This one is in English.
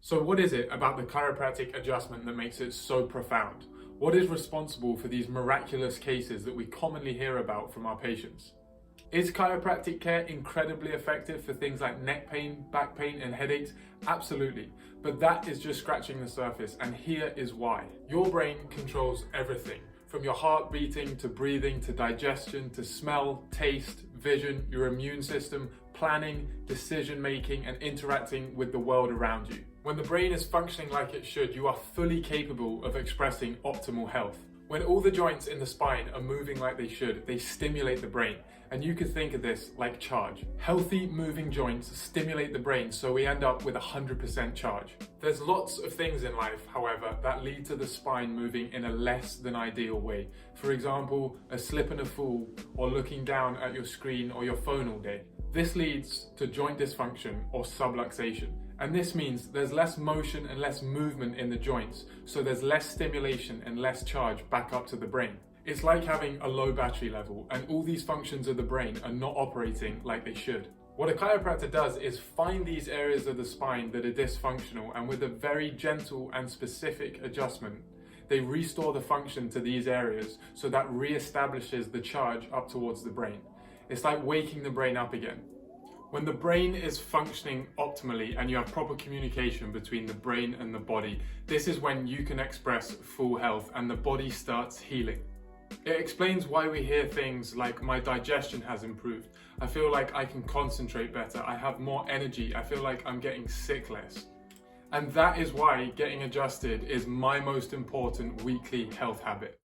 So what is it about the chiropractic adjustment that makes it so profound? What is responsible for these miraculous cases that we commonly hear about from our patients? Is chiropractic care incredibly effective for things like neck pain, back pain, and headaches? Absolutely. But that is just scratching the surface, and here is why. Your brain controls everything, from your heart beating, to breathing, to digestion, to smell, taste, vision, your immune system, planning, decision making, and interacting with the world around you. When the brain is functioning like it should, you are fully capable of expressing optimal health. When all the joints in the spine are moving like they should, they stimulate the brain. And you could think of this like charge. Healthy moving joints stimulate the brain, so we end up with 100% charge. There's lots of things in life, however, that lead to the spine moving in a less than ideal way. For example, a slip and a fall, or looking down at your screen or your phone all day. This leads to joint dysfunction or subluxation. And this means there's less motion and less movement in the joints, so there's less stimulation and less charge back up to the brain. It's like having a low battery level, and all these functions of the brain are not operating like they should. What a chiropractor does is find these areas of the spine that are dysfunctional, and with a very gentle and specific adjustment, they restore the function to these areas, so that reestablishes the charge up towards the brain. It's like waking the brain up again. When the brain is functioning optimally and you have proper communication between the brain and the body, this is when you can express full health and the body starts healing. It explains why we hear things like my digestion has improved, I feel like I can concentrate better, I have more energy, I feel like I'm getting sick less. And that is why getting adjusted is my most important weekly health habit.